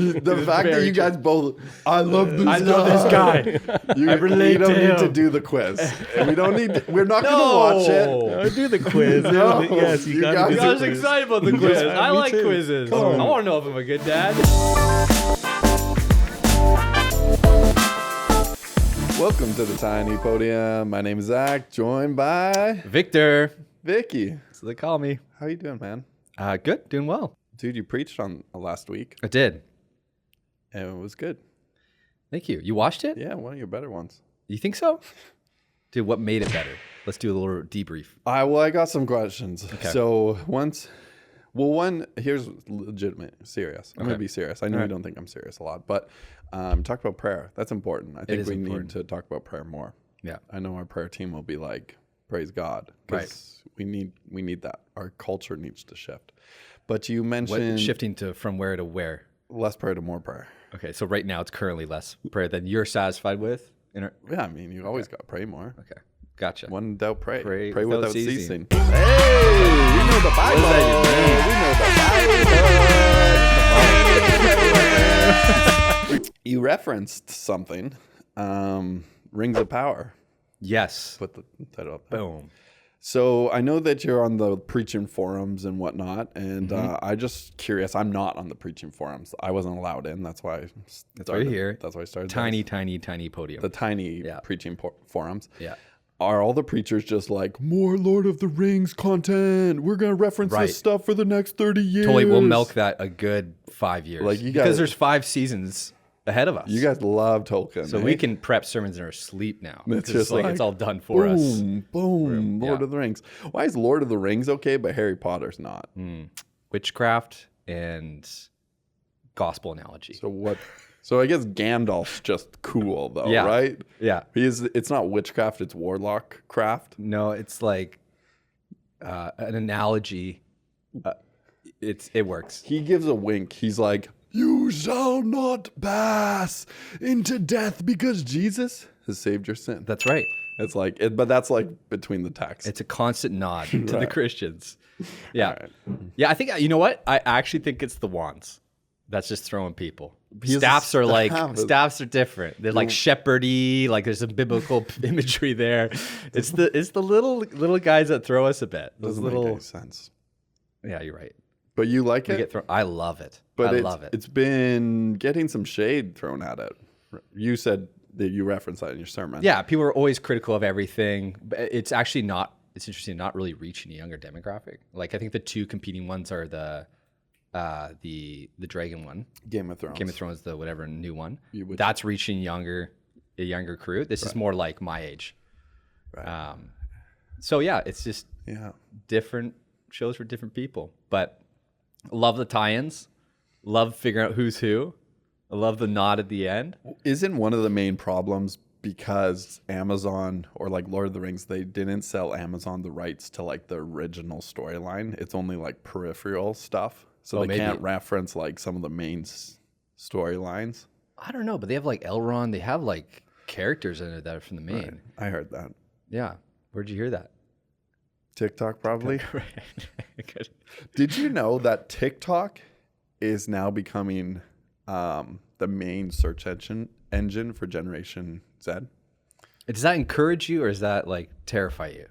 The fact that you guys both, I love this guy. You, I relate you don't to need him. to do the quiz. We don't need. We're not going to watch it. Do the quiz. No, Yes, you you got guys to are do was the quiz. excited about the quiz. Yeah, I me like too. quizzes. Come on. I want to know if I'm a good dad. Welcome to the Tiny Podium. My name is Zach, joined by Victor. Vicky. So they call me. How you doing, man? Good. Doing well. Dude, you preached on last week, I did. and it was good. Thank you. You watched it? Yeah, one of your better ones. You think so? Dude, what made it better? Let's do a little debrief. I got some questions. Okay. So here's legitimate, serious. I'm going to be serious. I know you don't think I'm serious a lot, but talk about prayer. That's important. I think is we important. need to talk about prayer more. Yeah. I know our prayer team will be like, praise God, because we need that. Our culture needs to shift. But you mentioned Shifting from where to where? less prayer to more prayer. Okay, so right now it's currently less prayer than you're satisfied with? Yeah, I mean, you always got to pray more. Okay, gotcha. When in doubt, pray. Pray Pray without without ceasing. ceasing. Hey, we know the Bible. We know the Bible. You referenced something. Rings of Power. Yes. Put the title up there. Boom. So I know that you're on the preaching forums and whatnot, and I just curious. I'm not on the preaching forums. I wasn't allowed in. That's why I started. That's right here. That's why I started. Tiny this. podium. The tiny preaching forums. Yeah. Are all the preachers just like, more Lord of the Rings content? We're going to reference Right. this stuff for the next 30 years. Totally, we'll milk that a good 5 years. Like, you because guys- there's 5 seasons ahead of us. You guys love Tolkien. so we can prep sermons in our sleep now. It's 'cause just like, it's all done for us. Boom, Lord Yeah. of the Rings. Why is Lord of the Rings okay, but Harry Potter's not? Witchcraft and gospel analogy. So what? So I guess Gandalf's just cool though, Yeah. right? Yeah. It's not witchcraft, it's warlock craft. No, it's like an analogy. It works. He gives a wink. He's like, you shall not pass into death because Jesus has saved your sin. That's right. It's like, but that's like between the texts. It's a constant nod to the Right. Christians. Yeah. All right. Yeah, I think, you know what? I actually think it's the wands. That's just throwing people. He has a Staffs are like, staff. staffs are different. They're like shepherdy, like there's some biblical imagery there. It's the little guys that throw us a bit. Those Doesn't little, make any sense. yeah, you're right. But you like We it? get thrown. I love it. But I it's, love it. It's been getting some shade thrown at it. You said that you referenced that in your sermon. Yeah, people are always critical of everything. But it's actually not. It's interesting, not really reaching a younger demographic. Like I think the two competing ones are the dragon one, Game of Thrones. Game of Thrones, the whatever new one. Which- That's reaching a younger crew. This is more like my age. Right. So yeah, it's just Yeah. different shows for different people. But love the tie-ins. Love figuring out who's who. I love the nod at the end. Isn't one of the main problems because Amazon or like Lord of the Rings, they didn't sell Amazon the rights to like the original storyline. It's only like peripheral stuff. So they maybe. can't reference like some of the main storylines. I don't know, but they have like Elrond. They have like characters in it that are from the main. I heard that. Yeah. Where'd you hear that? TikTok probably. Good. Did you know that TikTok is now becoming the main search engine for Generation Z? Does that encourage you or does that like terrify you?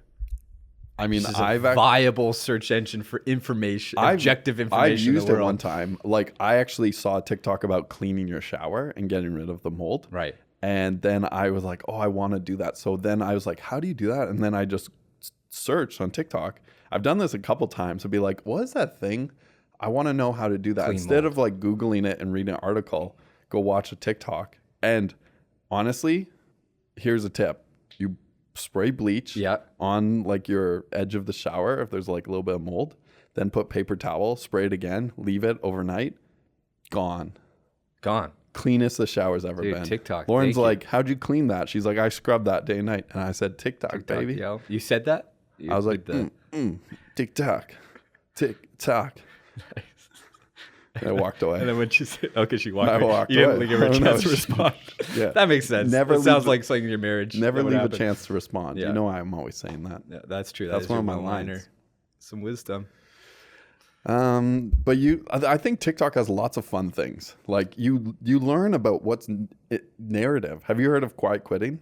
I mean, This is I've a viable search engine for information, objective information. I've used in the it world. one time. Like I actually saw a TikTok about cleaning your shower and getting rid of the mold. Right. And then I was like, oh, I want to do that. So then I was like, how do you do that? And then I just searched on TikTok. I've done this a couple times to be like, what is that thing? I want to know how to do that. Clean Instead mold. of like Googling it and reading an article, go watch a TikTok. And honestly, here's a tip. You spray bleach on like your edge of the shower if there's like a little bit of mold, then put paper towel, spray it again, leave it overnight, gone. Cleanest the shower's ever Dude, been. TikTok, Lauren's thank you. like, how'd you clean that? She's like, I scrubbed that day and night. And I said, TikTok, baby. Yo. You said that? I was like, TikTok. TikTok. And I walked away. And then when she said, okay, she walked I away. walked You didn't away. give her a Oh, no, chance to she- respond. Yeah. That makes sense. Never It leave sounds the- like something in your marriage. Never that would leave happen. a chance to respond. Yeah. You know I'm always saying that. Yeah, that's true. That's That is one your of my one-liner. lines. Some wisdom. But I think TikTok has lots of fun things. Like you learn about what's narrative. Have you heard of quiet quitting?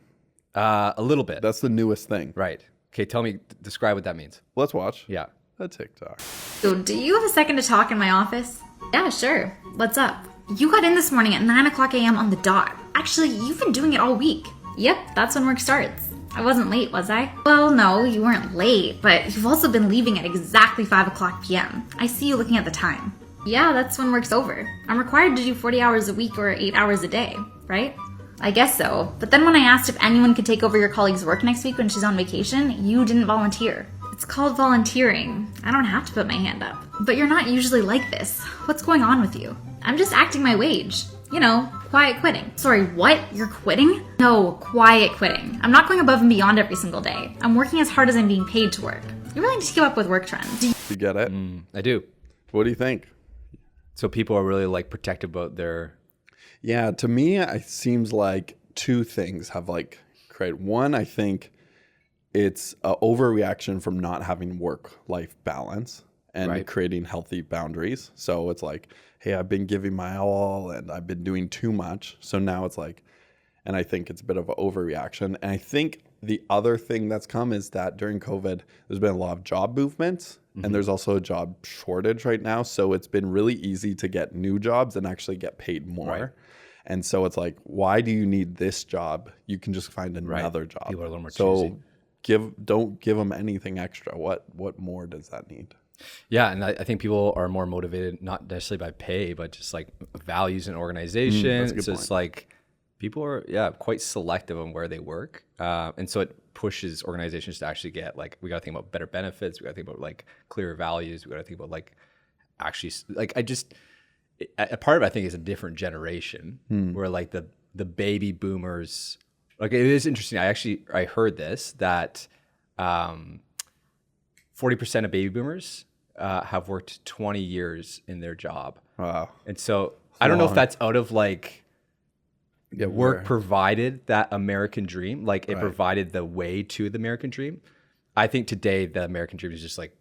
A little bit. That's the newest thing. Right. Okay, describe what that means. Let's watch. Yeah. A TikTok. So, do you have a second to talk in my office? Yeah, sure. What's up? You got in this morning at 9 o'clock a.m. on the dot. Actually, you've been doing it all week. Yep, that's when work starts. I wasn't late, was I? Well, no, you weren't late, but you've also been leaving at exactly 5 o'clock p.m. I see you looking at the time. Yeah, that's when work's over. I'm required to do 40 hours a week or 8 hours a day, right? I guess so, but then when I asked if anyone could take over your colleague's work next week when she's on vacation, you didn't volunteer. It's called volunteering. I don't have to put my hand up. But you're not usually like this. What's going on with you? I'm just acting my wage. You know, quiet quitting. Sorry, what? You're quitting? No, quiet quitting. I'm not going above and beyond every single day. I'm working as hard as I'm being paid to work. You really need to keep up with work trends. You get it? I do. What do you think? So people are really like protective about their... Yeah, to me, it seems like two things have like created. One, I think it's an overreaction from not having work-life balance and creating healthy boundaries. So it's like, hey, I've been giving my all and I've been doing too much. So now it's like, and I think it's a bit of an overreaction. And I think the other thing that's come is that during COVID, there's been a lot of job movements and there's also a job shortage right now. So it's been really easy to get new jobs and actually get paid more. Right. And so it's like, why do you need this job? You can just find another job. People are a little more choosy. Don't give them anything extra. What more does that need? Yeah, and I think people are more motivated, not necessarily by pay, but just like values and organization. So it's like people are quite selective on where they work, and so it pushes organizations to actually get like, we got to think about better benefits, we got to think about like clearer values, we got to think about like actually like a part of it I think is a different generation where like the baby boomers, like it is interesting. I heard this that 40% of baby boomers have worked 20 years in their job. Wow. And so I don't know if that's out of like work provided that American dream, like it provided the way to the American dream. I think today the American dream is just like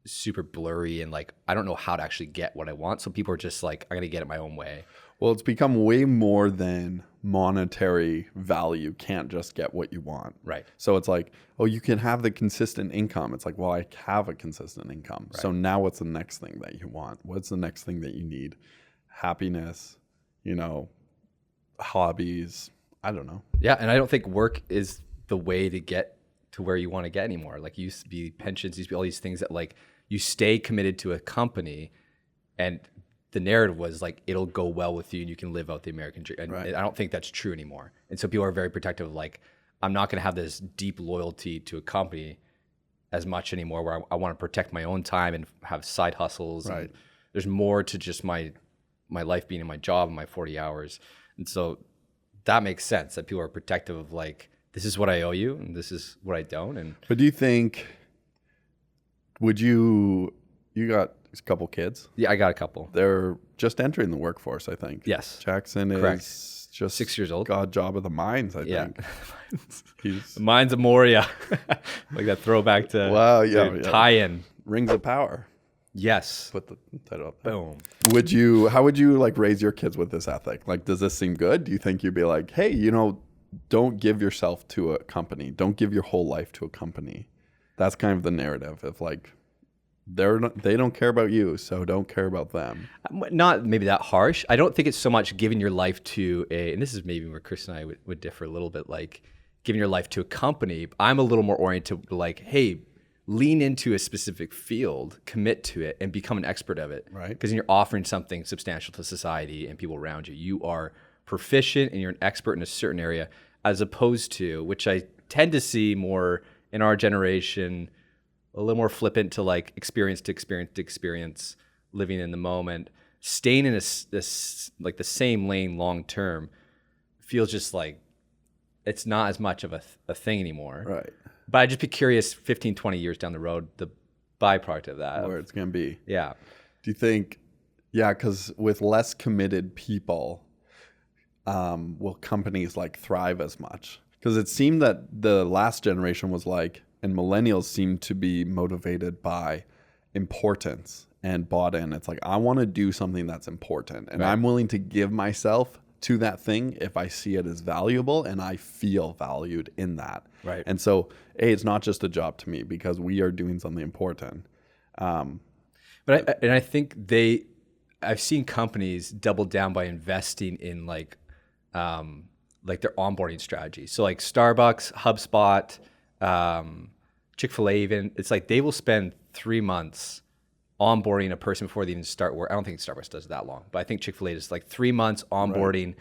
super blurry and like I don't know how to actually get what I want. So people are just like, I'm gonna get it my own way. Well, it's become way more than monetary value. Can't just get what you want. Right. So it's like, oh, you can have the consistent income. It's like, well, I have a consistent income. Right. So now what's the next thing that you want? What's the next thing that you need? Happiness, hobbies. I don't know. Yeah. And I don't think work is the way to get to where you want to get anymore. Like it used to be pensions, used to be all these things that like you stay committed to a company and the narrative was like, it'll go well with you and you can live out the American dream. And I don't think that's true anymore. And so people are very protective of like, I'm not going to have this deep loyalty to a company as much anymore where I want to protect my own time and have side hustles. Right. And there's more to just my life being in my job and my 40 hours. And so that makes sense that people are protective of like, this is what I owe you and this is what I don't. But do you think, you got a couple kids? Yeah, I got a couple. They're just entering the workforce, I think. Yes. Jackson is just 6 years old. Got a job at the mines, I think. The mines of Moria. Like that throwback to tie-in. Rings of Power. Yes. Put the title up there. Boom. How would you like raise your kids with this ethic? Like, does this seem good? Do you think you'd be like, hey, don't give yourself to a company. Don't give your whole life to a company. That's kind of the narrative of like, they don't care about you, so don't care about them. Not maybe that harsh. I don't think it's so much giving your life to and this is maybe where Chris and I would differ a little bit, like giving your life to a company. I'm a little more oriented to like, hey, lean into a specific field, commit to it, and become an expert of it. Right. Because you're offering something substantial to society and people around you. You are proficient and you're an expert in a certain area, as opposed to, which I tend to see more in our generation, a little more flippant to like experience to experience to experience, living in the moment, staying in this like the same lane long term feels just like it's not as much of a thing anymore. Right. But I'd just be curious 15, 20 years down the road, the byproduct of that. Where it's going to be. Yeah. Do you think, because with less committed people, will companies like thrive as much? Because it seemed that the last generation was like, and millennials seem to be motivated by importance and bought in. It's like, I want to do something that's important, and I'm willing to give myself to that thing if I see it as valuable and I feel valued in that. Right. And so, it's not just a job to me because we are doing something important. I think I've seen companies double down by investing in like their onboarding strategy. So like Starbucks, HubSpot, Chick-fil-A even, it's like they will spend 3 months onboarding a person before they even start work. I don't think Starbucks does that long, but I think Chick-fil-A is like 3 months onboarding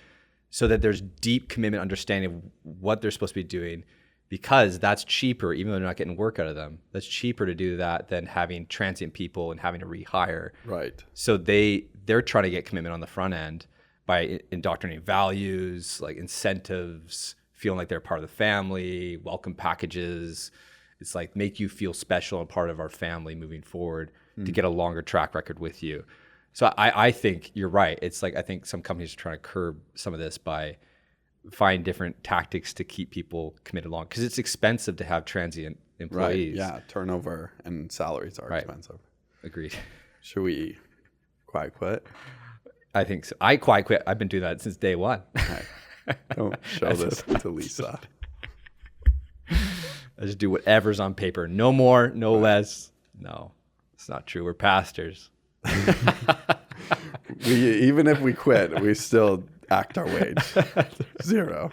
so that there's deep commitment, understanding of what they're supposed to be doing, because that's cheaper, even though they're not getting work out of them. That's cheaper to do that than having transient people and having to rehire. Right. So they're trying to get commitment on the front end by indoctrinating values, like incentives, feeling like they're part of the family, welcome packages. It's like make you feel special and part of our family moving forward to get a longer track record with you. So I think you're right. It's like I think some companies are trying to curb some of this by find different tactics to keep people committed along, because it's expensive to have transient employees. Right. Yeah, turnover and salaries are expensive. Agreed. Should we quiet quit? I think so. I quiet quit. I've been doing that since day one. Right. Don't show this to Lisa. I just do whatever's on paper. No more, no less. No, it's not true. We're pastors. Even if we quit, we still act our wage. 0.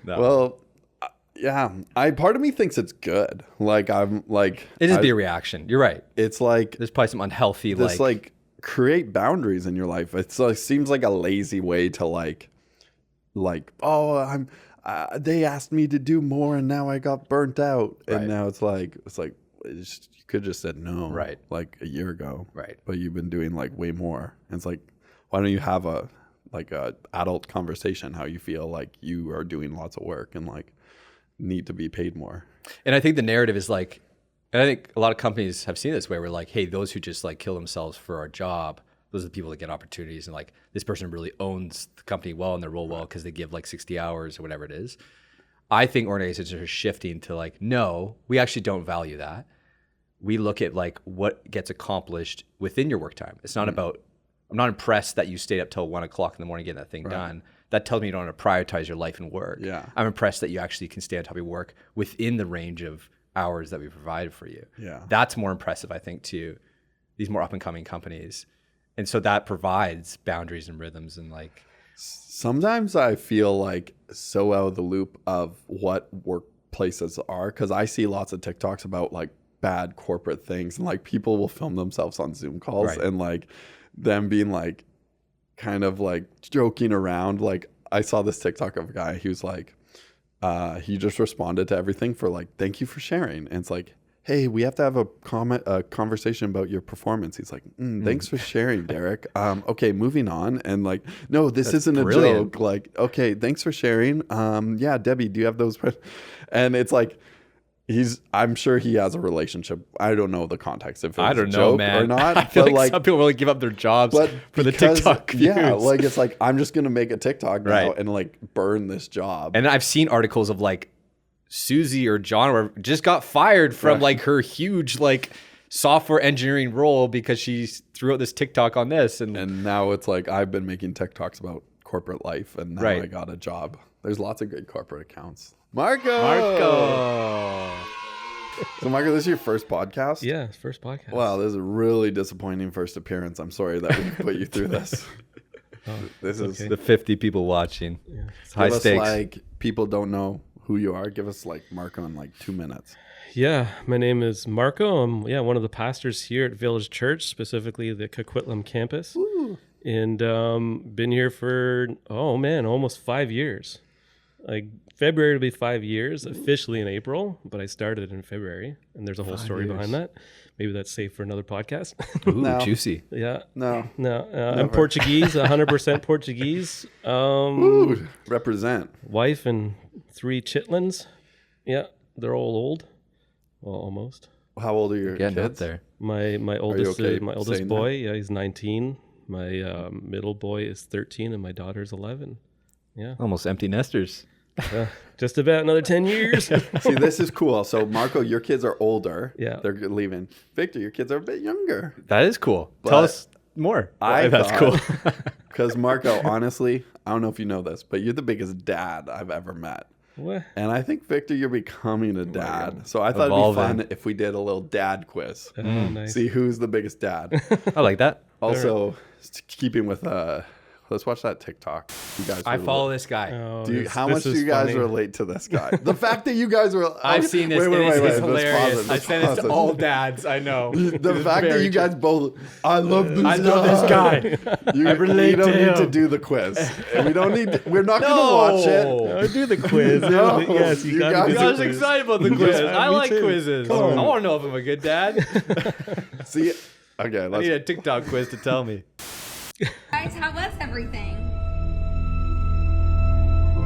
No. Well, yeah. Part of me thinks it's good. Like I'm like it is be a reaction. You're right. It's like there's probably some unhealthy like create boundaries in your life. It's like seems like a lazy way to like oh they asked me to do more and now I got burnt out and now it's like you could just said no like a year ago, but you've been doing like way more. And it's like, why don't you have a adult conversation how you feel like you are doing lots of work and like need to be paid more. And I think the narrative is like, and I think a lot of companies have seen this way where like, hey, those who just like kill themselves for our job, those are the people that get opportunities, and like this person really owns the company well and their role well because they give like 60 hours or whatever it is. I think organizations are shifting to like, no, we actually don't value that. We look at like what gets accomplished within your work time. It's not about, I'm not impressed that you stayed up till 1 o'clock in the morning getting that thing done. That tells me you don't want to prioritize your life and work. Yeah. I'm impressed that you actually can stay on top of your work within the range of hours that we provided for you. Yeah. That's more impressive, I think, to these more up and coming companies. And so that provides boundaries and rhythms and like. Sometimes I feel like so out of the loop of what workplaces are, because I see lots of TikToks about like bad corporate things and like people will film themselves on Zoom calls and like them being like kind of like joking around. Like I saw this TikTok of a guy who's like he just responded to everything for like, thank you for sharing. And it's like, hey, we have to have a conversation about your performance. He's like, thanks for sharing, Derek. Okay, moving on. And like, no, this isn't brilliant. A joke. Like, okay, thanks for sharing. Yeah, Debbie, do you have those? And it's like, I'm sure he has a relationship. I don't know the context if it's a joke or not. I feel like some people really give up their jobs for the TikTok views. Yeah, like it's like, I'm just going to make a TikTok now and like burn this job. And I've seen articles of like Susie or John just got fired from like her huge like software engineering role because she threw out this TikTok on this. And now it's like, I've been making TikToks about corporate life and now I got a job. There's lots of good corporate accounts. Marco. So Marco, this is your first podcast? Yeah, it's first podcast. Wow, this is a really disappointing first appearance. I'm sorry that we put you through this. This is the 50 people watching. Yeah. It's high stakes. Us, like, people don't know who you are. Give us like Marco in like 2 minutes. Yeah, my name is Marco. I'm one of the pastors here at Village Church, specifically the Coquitlam campus. Ooh. And been here for almost 5 years. Like February will be 5 years, officially in April, but I started in February, and there's a whole story behind that. Maybe that's safe for another podcast. Ooh, juicy. Yeah. No. I'm Portuguese, 100% Portuguese. Ooh, represent. Wife and 3 chitlins. Yeah, they're all old. Well, almost. How old are your kids? Up there. My oldest boy, he's 19. My middle boy is 13, and my daughter's 11. Yeah. Almost empty nesters. Just about another 10 years. See, this is cool. So, Marco, your kids are older. Yeah. They're leaving. Victor, your kids are a bit younger. That is cool. But Tell us more. That's cool. Because, Marco, honestly, I don't know if you know this, but you're the biggest dad I've ever met. What? And I think, Victor, you're becoming a dad. So I thought it'd be fun if we did a little dad quiz. Nice. See who's the biggest dad. I like that. Also, keeping with let's watch that TikTok. You guys I follow this guy. Oh, how much do you guys relate to this guy? The fact that you guys were I've seen this. It's hilarious. I send it to all dads. I know. The fact that you guys both, I love this guy. I relate you don't to need him. to do the quiz. We don't need. We're not going to watch it. Do the quiz. No, Yes, you got to do I the was quiz. excited about the quiz. Yeah, I me like too. quizzes. I want to know if I'm a good dad. See, okay, I need a TikTok quiz to tell me. Guys, how was everything?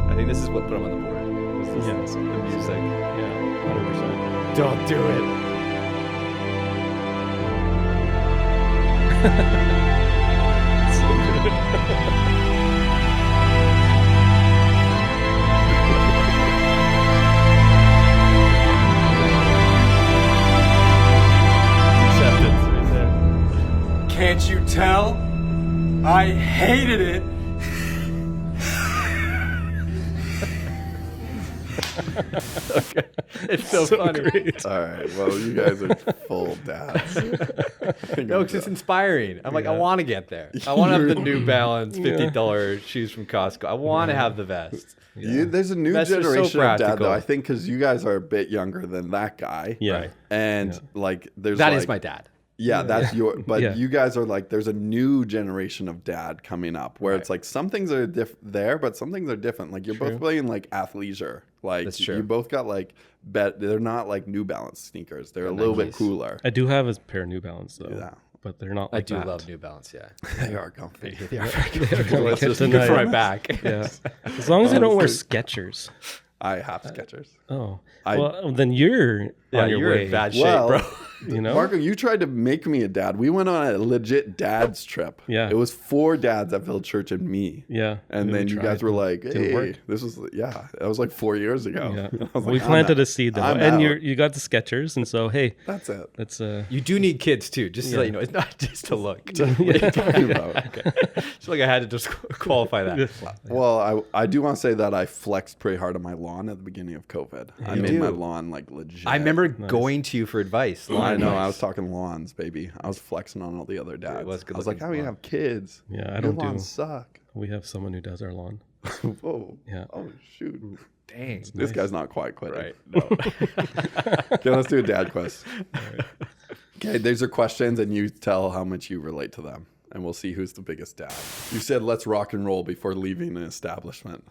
I think this is what put him on the board. This is Yes. the music. Yeah, 100%. Don't do it. Acceptance right there. Can't you tell? I hated it. It's so funny. Great. All right. Well, you guys are full dads. No, because it's inspiring. I'm like, I want to get there. I want to have the New Balance $50 shoes from Costco. I want to have the vest. There's a new That's just so generation of dad, practical. though. I think because you guys are a bit younger than that guy. Yeah. Right. And like, there's That like, is my dad. Yeah, that's your. But Yeah. you guys are like, there's a new generation of dad coming up where it's like some things are there, but some things are different. Like you're both playing like athleisure. Like That's true. you both got like they're not like New Balance sneakers. They're a little bit Nikes. cooler. I do have a pair of New Balance, though. Yeah. But they're not I like do that. love New Balance, yeah. They are comfy. They are Let's just just good for my deny back. Yeah. As long as I don't wear Skechers. I have Skechers. Oh. Well, then you're Yeah, on your you're way. in bad shape, Well, bro. You know? Marco, you tried to make me a dad. We went on a legit dad's trip. Yeah. It was 4 dads at Village Church and me. Yeah. And we then you tried. guys were like, Didn't hey, work. this was, that was like 4 years ago. Yeah. I was We like, planted I'm a seed, though. I'm And out. you got the Skechers. And so, hey, That's it. that's You do need kids, too, just to let you know. It's not just to look. What are you talking about? It's like I had to just qualify that. Well, I do want to say that I flexed pretty hard on my lawn at the beginning of COVID. I made my lawn like legit. I remember going to you for advice. I know. I was talking lawns, baby. I was flexing on all the other dads. was good I was like, looking how do you lawn. have kids? Yeah, I Your don't lawns do. suck. We have someone who does our lawn. Whoa. Yeah. Oh, shoot. Dang. This guy's not quite quitting. Right. No. Okay, let's do a dad quiz. Okay, these are questions, and you tell how much you relate to them, and we'll see who's the biggest dad. You said, let's rock and roll before leaving an establishment.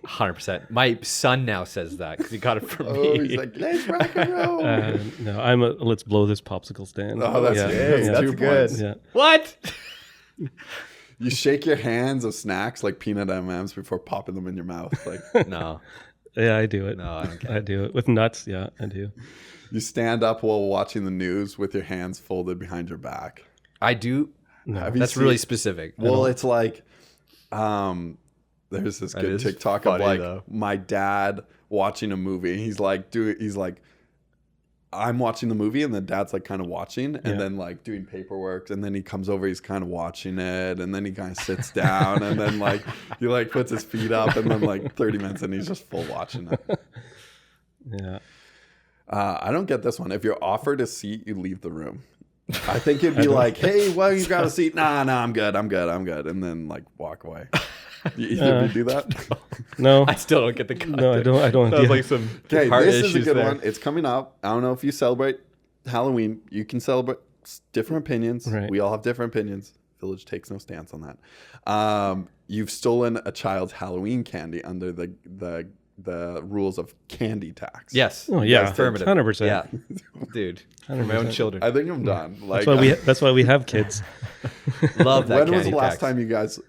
100%. My son now says that because he got it from Oh, me. he's like, let's rock and roll. No, I'm a let's blow this popsicle stand. Oh, that's, that's 2 good. points. Yeah. What? You shake your hands of snacks like peanut M&Ms before popping them in your mouth. Like No. Yeah, I do it. No, I don't get I do it. With nuts, yeah, I do. you stand up while watching the news with your hands folded behind your back. I do. Have you That's seen- really specific. Well, it's like, there's this good is TikTok of funny, like though. my dad watching a movie. He's like, I'm watching the movie, and the dad's like kind of watching, and then like doing paperwork, and then he comes over, he's kind of watching it, and then he kind of sits down, and then like he like puts his feet up, and then like 30 minutes, and he's just full watching it. Yeah. I don't get this one. If you're offered a seat, you leave the room. I think it'd be like, hey, well, you got a seat? Nah, I'm good, and then like walk away. Either of you do that? No. I still don't get the context. No, I don't. I don't. That was Yeah. like some Okay, heart this is a issues good there. one. It's coming up. I don't know if you celebrate Halloween. You can celebrate different opinions. Right. We all have different opinions. Village takes no stance on that. You've stolen a child's Halloween candy under the rules of candy tax. Yes. Oh yeah, Affirmative. 100%. Yeah. Dude. For my own children. I think I'm done. Like, That's why we have kids. Love that when was the candy last tax. time you guys?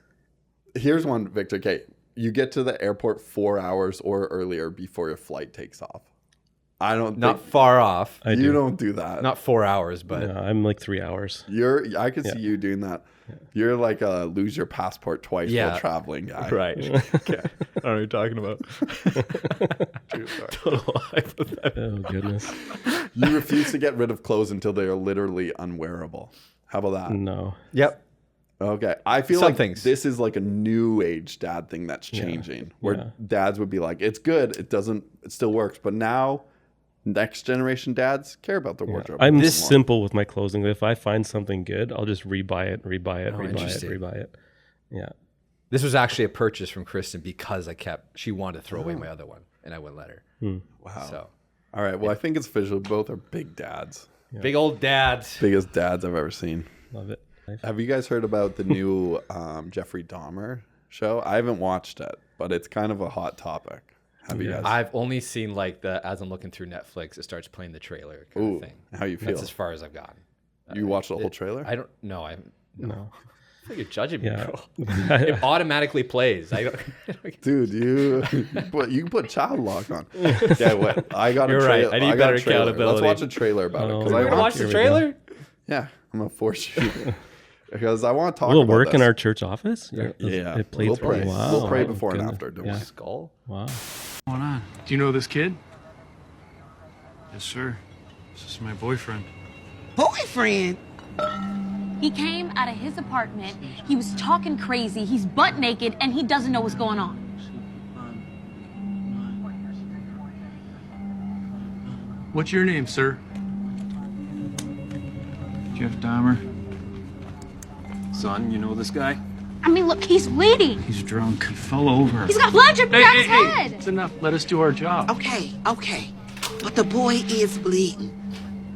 Here's one, Victor. Okay, you get to the airport 4 hours or earlier before your flight takes off. I don't. Not think, far off. you don't do that. Not 4 hours, but No, I'm like 3 hours. I could see you doing that. You're like a lose your passport twice while traveling guy. Right. Okay. I don't know what you're talking about. True story. Total hypothetical. Oh goodness. You refuse to get rid of clothes until they are literally unwearable. How about that? No. Yep. Okay. I feel Some like things. this is like a new age dad thing that's changing where dads would be like, it's good. It still works. But now next generation dads care about their wardrobe. I'm simple with my clothing. If I find something good, I'll just rebuy it. Yeah. This was actually a purchase from Kristen because she wanted to throw away my other one and I wouldn't let her. Wow. So, all right. Well, I think it's official. Both are big dads. big old dads. Biggest dads I've ever seen. Love it. Have you guys heard about the new Jeffrey Dahmer show? I haven't watched it, but it's kind of a hot topic. Have you guys? I've only seen like as I'm looking through Netflix, it starts playing the trailer kind of thing. How you feel? That's as far as I've gotten. You watched the whole trailer? I don't know. No. I think you're judging me, Yeah. bro. It automatically plays. Dude, you put child lock on. Yeah, what? I got You're a trailer. right. I need got better a trailer. accountability. Let's watch a trailer about it. Oh, Because We're gonna watch the trailer. Yeah, I'm gonna force you. Because I want to talk Will it about work in this. our church office? Yeah. It plays We'll pray. Wow. We'll pray before and Goodness. after. Don't Yeah. worry. Skull. Wow. What's going on? Do you know this kid? Yes, sir. This is my boyfriend. Boyfriend? He came out of his apartment. He was talking crazy. He's butt naked and he doesn't know what's going on. What's your name, sir? Jeff Dahmer. Son, you know this guy? I mean, look, he's bleeding. He's drunk. He fell over. He's got blood dripping down his head. It's enough. Let us do our job. Okay. But the boy is bleeding.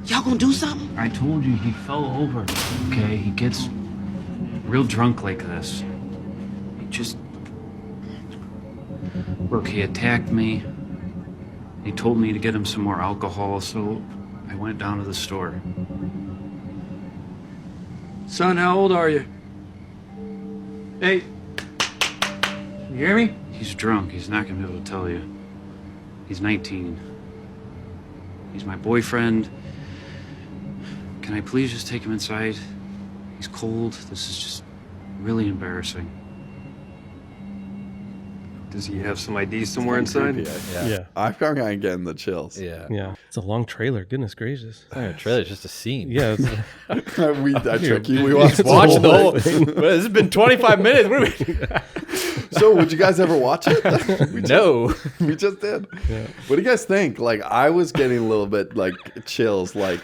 Y'all gonna do something? I told you he fell over. Okay, he gets real drunk like this. He just... Look, he attacked me. He told me to get him some more alcohol, so I went down to the store. Son, how old are you? Hey. You hear me? He's drunk. He's not gonna be able to tell you. He's 19. He's my boyfriend. Can I please just take him inside? He's cold. This is just really embarrassing. Does he have some ID somewhere inside? Creepy, eh? Yeah. I'm kind of getting the chills. Yeah. Yeah. It's a long trailer. Goodness gracious. It's not even a trailer. It's just a scene. Yeah. I trick you. We watched Watch the whole. thing. Well, this has been 25 minutes. What are we? So, would you guys ever watch it? No. We just did. Yeah. What do you guys think? Like, I was getting a little bit like chills. Like,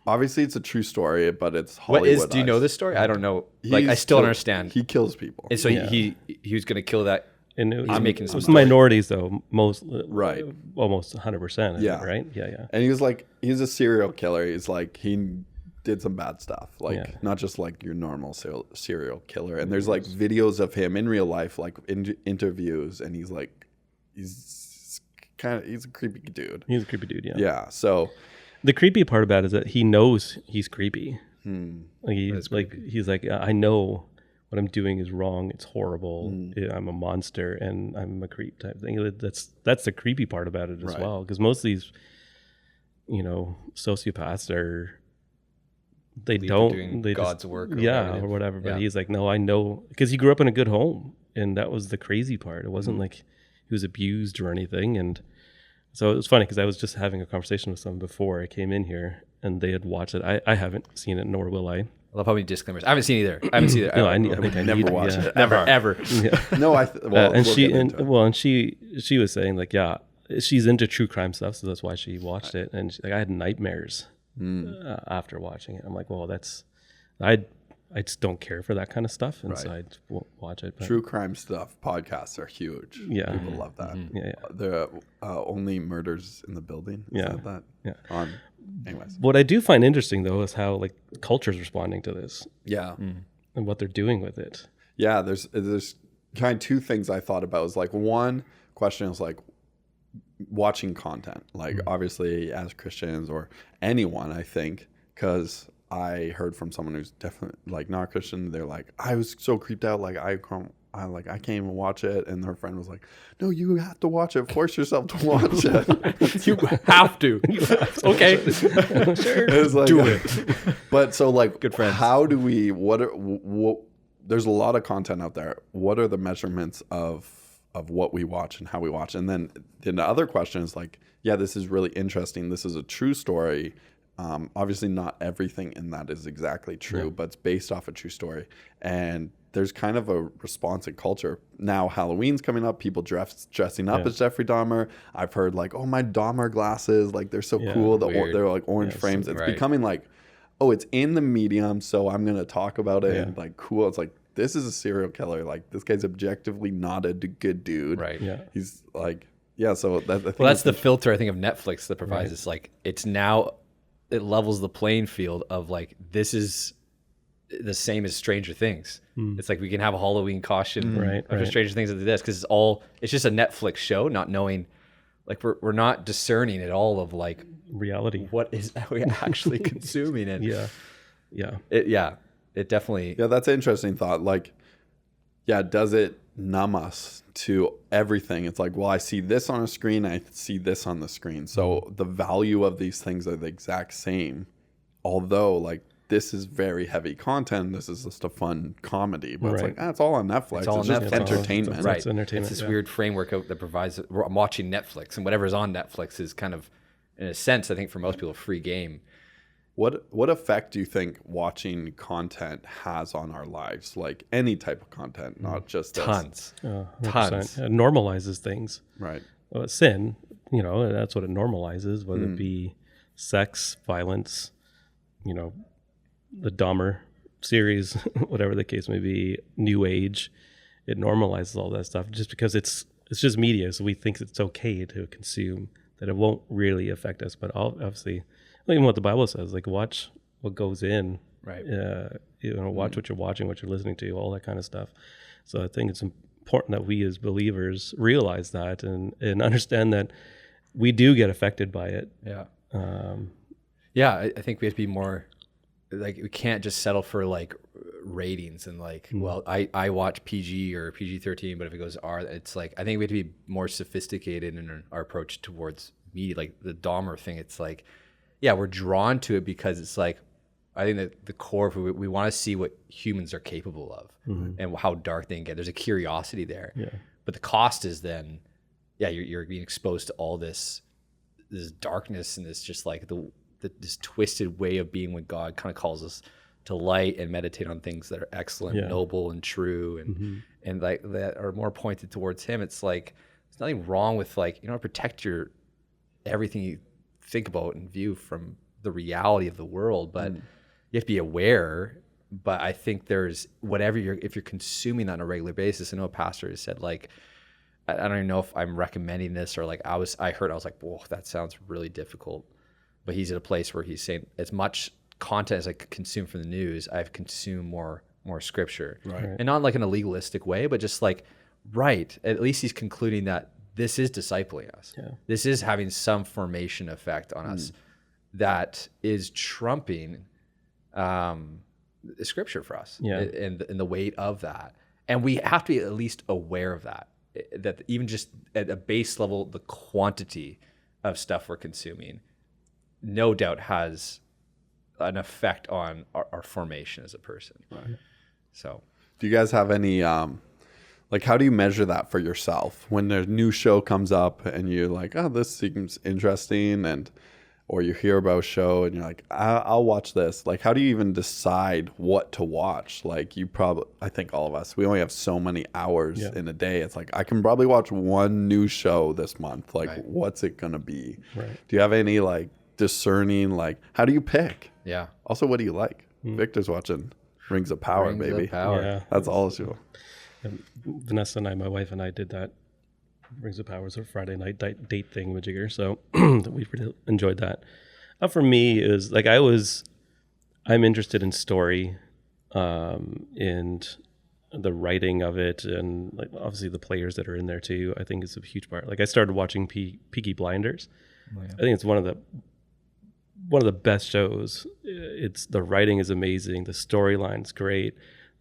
obviously, it's a true story, but it's Hollywood. Do you know this story? I don't know. Like, I still don't understand. He kills people. And so he was going to kill that. And He's making it some was story. minorities though, almost Right. almost 100%. Yeah. Right. Yeah. And he was like, he's a serial killer. He's like, he did some bad stuff. Like, not just like your normal serial killer. And there's like videos of him in real life, like in interviews. And he's like, he's a creepy dude. He's a creepy dude. Yeah. Yeah. So The creepy part about it is that he knows he's creepy. Like he's like, I know what I'm doing is wrong. It's horrible. I'm a monster and I'm a creep type thing. That's the creepy part about it as well. Because most of these, sociopaths they God's work. Or whatever. But he's like, no, I know, because he grew up in a good home, and that was the crazy part. It wasn't like he was abused or anything. And so it was funny because I was just having a conversation with someone before I came in here, and they had watched it. I haven't seen it, nor will I. I love how many disclaimers. I haven't seen either. I haven't seen it. No, I think I never need watched yeah. it. Never, ever. Yeah. no, she was saying like, yeah, she's into true crime stuff, so that's why she watched it. And she's like, I had nightmares after watching it. I'm like, well, I just don't care for that kind of stuff, and so I won't watch it. But true crime stuff podcasts are huge. Yeah. People love that. Yeah. The only murders in the building. That? Yeah. Anyways, what I do find interesting though is how like culture's responding to this. Yeah. And what they're doing with it. Yeah, there's kind of two things I thought about. Is like, one question is like watching content, like obviously as Christians or anyone, I think, because I heard from someone who's definitely like not Christian. They're like, I was so creeped out, like I I can't even watch it. And her friend was like, no, you have to watch it. Force yourself to watch it. You have to. Okay. Sure. It's like, Do it. But so like, Good friends. how do we, there's a lot of content out there. What are the measurements of what we watch and how we watch? And then the other question is like, yeah, this is really interesting. This is a true story. Obviously not everything in that is exactly true, but it's based off a true story. And there's kind of a response in culture. Now Halloween's coming up, people dressing up as Jeffrey Dahmer. I've heard like, oh, my Dahmer glasses, like they're so cool. They're like orange frames. It's becoming like, oh, it's in the medium, so I'm going to talk about it and like, cool. It's like, this is a serial killer. Like this guy's objectively not a good dude. Right. Yeah. He's like, yeah. So that's the filter I think of Netflix that provides. It's like, it's now, it levels the playing field of like, this is the same as Stranger Things. It's like we can have a Halloween costume for Stranger Things at this because it's just a Netflix show, not knowing, like we're not discerning at all of like reality. What is we actually consuming it? It definitely. Yeah, that's an interesting thought. Like, yeah, does it numb us to everything? It's like, well, I see this on a screen, I see this on the screen. So the value of these things are the exact same. Although, like, this is very heavy content. This is just a fun comedy. But it's like, it's all on Netflix. It's just entertainment. It's entertainment. It's this weird framework that provides, I'm watching Netflix, and whatever's on Netflix is kind of, in a sense, I think for most people, free game. What effect do you think watching content has on our lives? Like any type of content, not just tons. Tons. It normalizes things. Right. Well, sin, that's what it normalizes, whether it be sex, violence, the Dahmer series, whatever the case may be, New Age. It normalizes all that stuff just because it's just media, so we think it's okay to consume, that it won't really affect us. But obviously, even what the Bible says, like watch what goes in, right? Watch what you're watching, what you're listening to, all that kind of stuff. So I think it's important that we as believers realize that and understand that we do get affected by it. I think we have to be more like, we can't just settle for like ratings and like, well, I watch PG or PG-13, but if it goes R, it's like, I think we have to be more sophisticated in our approach towards media. Like the Dahmer thing, it's like, yeah, we're drawn to it because it's like, I think that the core of it, we want to see what humans are capable of and how dark they can get. There's a curiosity there. But the cost is then, you're being exposed to all this darkness and this just like this twisted way of being when God kind of calls us to light and meditate on things that are excellent, noble, and true, and like that are more pointed towards Him. It's like there's nothing wrong with like, protect everything you think about and view from the reality of the world, but you have to be aware. But I think there's if you're consuming that on a regular basis. I know a pastor has said like, I don't even know if I'm recommending this or like I was like, whoa, that sounds really difficult. But he's at a place where he's saying as much content as I consume from the news, I've consumed more scripture, and not like in a legalistic way, but just like, at least he's concluding that this is discipling us. This is having some formation effect on us that is trumping the scripture for us and the weight of that. And we have to be at least aware of that even just at a base level, the quantity of stuff we're consuming no doubt has an effect on our formation as a person. So do you guys have any like, how do you measure that for yourself when a new show comes up and you're like, oh, this seems interesting, or you hear about a show and you're like, I'll watch this. Like, how do you even decide what to watch? Like, I think all of us, we only have so many hours in a day. It's like, I can probably watch one new show this month. Like, what's it going to be? Do you have any like discerning, like, how do you pick? Also, what do you like? Victor's watching Rings of Power, baby. That's all it's you. Vanessa and I, my wife and I, did that Rings of Power, a Friday night date thing with Jigger, so we really enjoyed that. For me, is like I'm interested in story, and the writing of it, and like obviously the players that are in there too. I think it's a huge part. Like I started watching Peaky Blinders. I think it's one of the best shows. The writing is amazing, the storyline's great,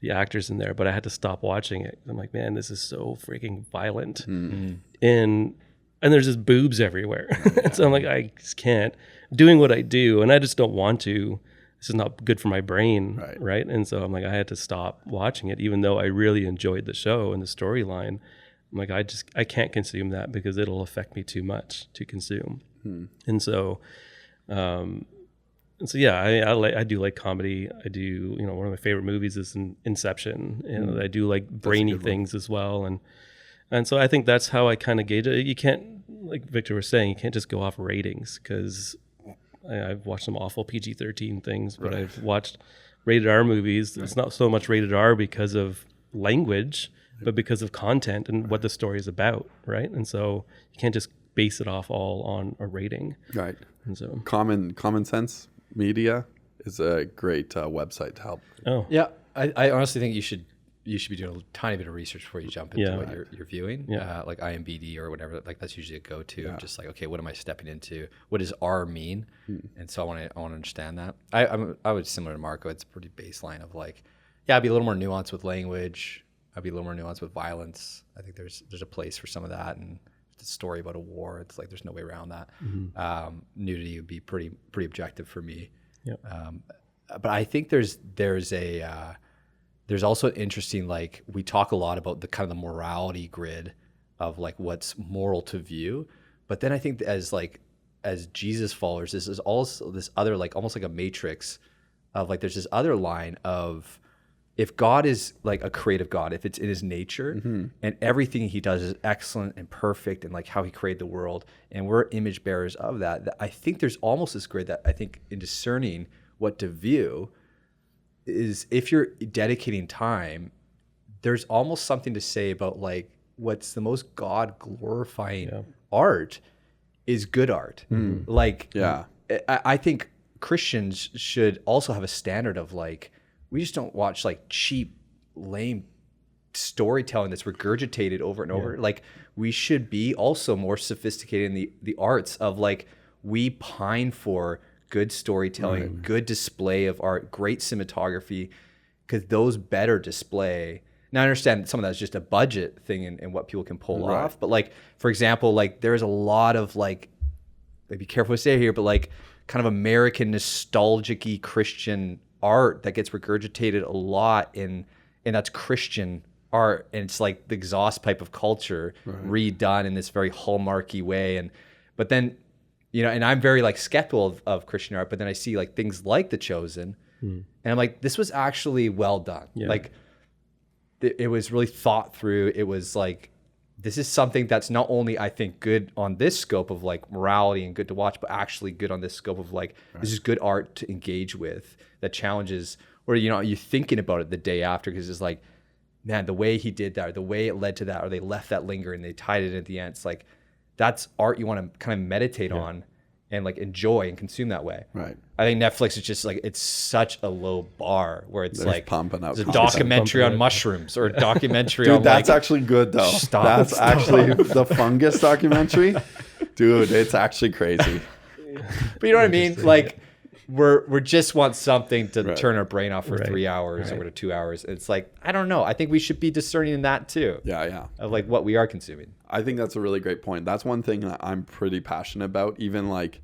the actors in there, but I had to stop watching it. I'm like, man, this is so freaking violent. And there's just boobs everywhere. So I'm like, I just can't. Doing what I do, and I just don't want to. This is not good for my brain, right? And so I'm like, I had to stop watching it, even though I really enjoyed the show and the storyline. I'm like, I can't consume that because it'll affect me too much to consume. And so, I do like comedy. I do, one of my favorite movies is Inception, and I do like brainy things as well. And so I think that's how I kind of gauge it. You can't, like Victor was saying, you can't just go off ratings, because I've watched some awful PG-13 things, but I've watched rated R movies. It's not so much rated R because of language, but because of content and what the story is about, right? And so you can't just base it off all on a rating. Right. And so Common Sense Media is a great website to help. Oh. Yeah. I honestly think you should be doing a tiny bit of research before you jump into what you're viewing, like IMDb or whatever. Like that's usually a go-to. Of just like, okay, what am I stepping into? What does R mean? And so I want to understand that. I would, similar to Marco, it's pretty baseline of like, I'd be a little more nuanced with language. I'd be a little more nuanced with violence. I think there's a place for some of that, and the story about a war, it's like there's no way around that. Nudity would be pretty objective for me. But I think there's also an interesting, like, we talk a lot about the kind of the morality grid of like what's moral to view, but then I think as Jesus followers, this is also this other, like almost like a matrix of like, there's this other line of, if God is like a creative God, if it's in his nature and everything he does is excellent and perfect, and like how he created the world, and we're image bearers of that, I think there's almost this grid that I think in discerning what to view is, if you're dedicating time, there's almost something to say about like what's the most God glorifying art is good art. I think Christians should also have a standard of like, we just don't watch like cheap, lame storytelling that's regurgitated over and over. Like, we should be also more sophisticated in the arts of like, we pine for good storytelling, good display of art, great cinematography, because those better display. Now I understand some of that's just a budget thing and what people can pull off. But like, for example, like there's a lot of like, be careful what I say here, but like kind of American nostalgic-y Christian art that gets regurgitated a lot and that's Christian art, and it's like the exhaust pipe of culture redone in this very hallmarky way. But then, and I'm very like skeptical of Christian art, but then I see like things like The Chosen and I'm like, this was actually well done. Like it was really thought through. It was like, this is something that's not only, I think, good on this scope of like morality and good to watch, but actually good on this scope of like, this is good art to engage with that challenges, or, you're thinking about it the day after, because it's like, man, the way he did that, or the way it led to that, or they left that linger and they tied it at the end. It's like, that's art you want to kind of meditate on and like enjoy and consume that way. Right. I think Netflix is just like, it's such a low bar where it's There's like pumping out a content. documentary on mushrooms or a documentary Dude, on that's like, actually good though. That's actually the fungus documentary. Dude, it's actually crazy. But you know what I mean? Like, we just want something to turn our brain off for 3 hours or 2 hours. It's like, I don't know. I think we should be discerning in that too. Yeah. Of like what we are consuming. I think that's a really great point. That's one thing that I'm pretty passionate about. Even like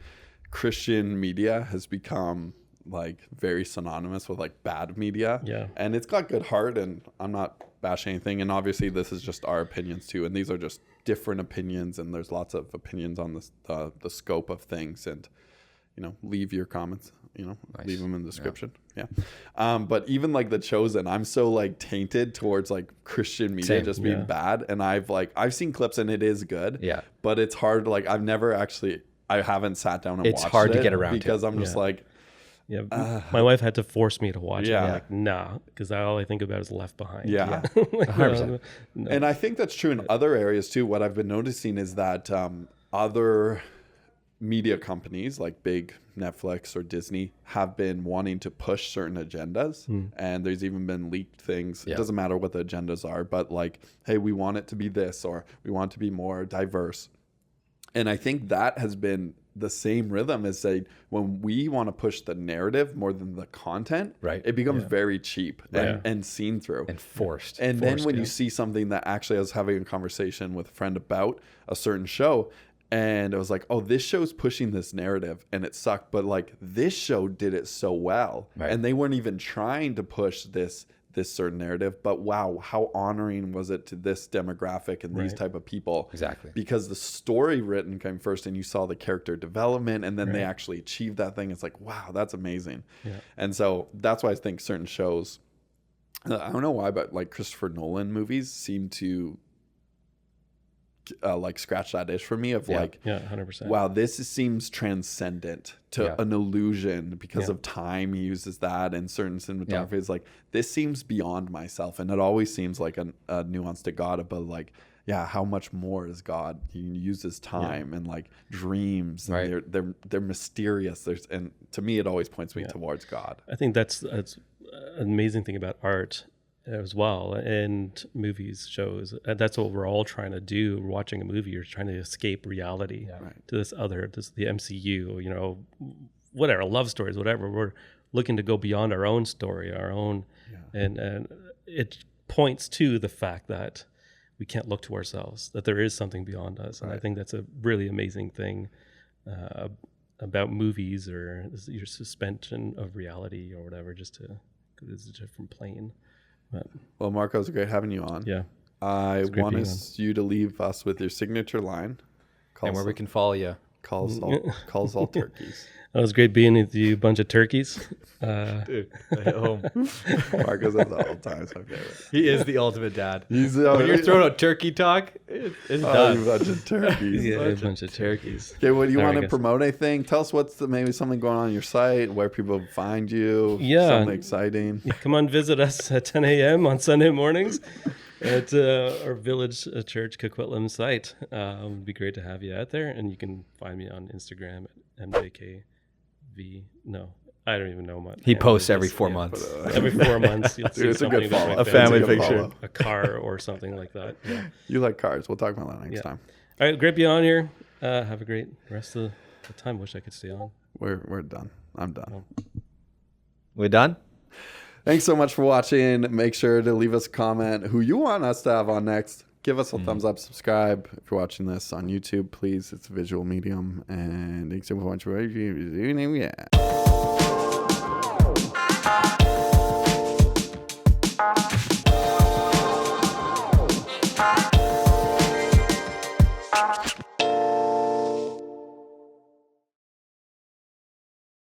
Christian media has become like very synonymous with like bad media. Yeah. And it's got good heart, and I'm not bashing anything. And obviously this is just our opinions too. And these are just different opinions, and there's lots of opinions on this, the scope of things. And leave your comments, leave them in the description. But even like The Chosen, I'm so like tainted towards like Christian media being bad. And I've seen clips and it is good. Yeah. But it's hard. Like I haven't sat down and watched it. It's hard to get around because I'm just like, my wife had to force me to watch it. I'm like, nah, because all I think about is Left Behind. Yeah. Like, 100%. No. And I think that's true in other areas too. What I've been noticing is that other media companies like big Netflix or Disney have been wanting to push certain agendas, and there's even been leaked things. It doesn't matter what the agendas are, but like, hey, we want it to be this, or we want it to be more diverse. And I think that has been the same rhythm is say when we want to push the narrative more than the content, right? It becomes very cheap and seen through and forced. And then when you see something that actually, I was having a conversation with a friend about a certain show, and I was like, oh, this show's pushing this narrative and it sucked, but like this show did it so well, and they weren't even trying to push this certain narrative, but wow, how honoring was it to this demographic and these type of people? Exactly. Because the story written came first and you saw the character development, and then they actually achieved that thing. It's like, wow, that's amazing. Yeah. And so that's why I think certain shows, I don't know why, but like Christopher Nolan movies seem to like scratch that itch for me of like, 100%. Wow, this seems transcendent to an illusion because of time. He uses that, and certain cinematography is like, this seems beyond myself, and it always seems like a nuance to God, but like, how much more is God? He uses time and like dreams, and they're mysterious. And to me, it always points me towards God. I think that's an amazing thing about art as well, and movies, shows. That's what we're all trying to do. We're watching a movie, you're trying to escape reality to the MCU, whatever, love stories, whatever. We're looking to go beyond our own story, our own, and it points to the fact that we can't look to ourselves, that there is something beyond us. And I think that's a really amazing thing about movies, or your suspension of reality or whatever, just to go to a different plane. Well, Marco, it's great having you on. Yeah. I want you to leave us with your signature line. And where we can follow you. Calls all turkeys. It was great being with you, bunch of turkeys. Dude, at home. Marco's at the old times, my favorite. He is the ultimate dad. When you're throwing out turkey talk, it's done. A bunch of turkeys. A bunch of turkeys. Okay, well, do you want to promote anything? Tell us what's maybe something going on your site, where people find you. Yeah. Something exciting. Come on, visit us at 10 a.m. on Sunday mornings at our Village Church Coquitlam site. It'd be great to have you out there, and you can find me on Instagram at MJKV. No, I don't even know much. He posts every 4 months. Every 4 months, you'll see it's a good follow. A family picture, a car or something like that. Yeah. You like cars? We'll talk about that next time. All right, great being on here. Have a great rest of the time. Wish I could stay on. We're done. I'm done. We're done. Thanks so much for watching. Make sure to leave us a comment who you want us to have on next. Give us a thumbs up, subscribe. If you're watching this on YouTube, please. It's a visual medium. And thanks so much for watching. Yeah.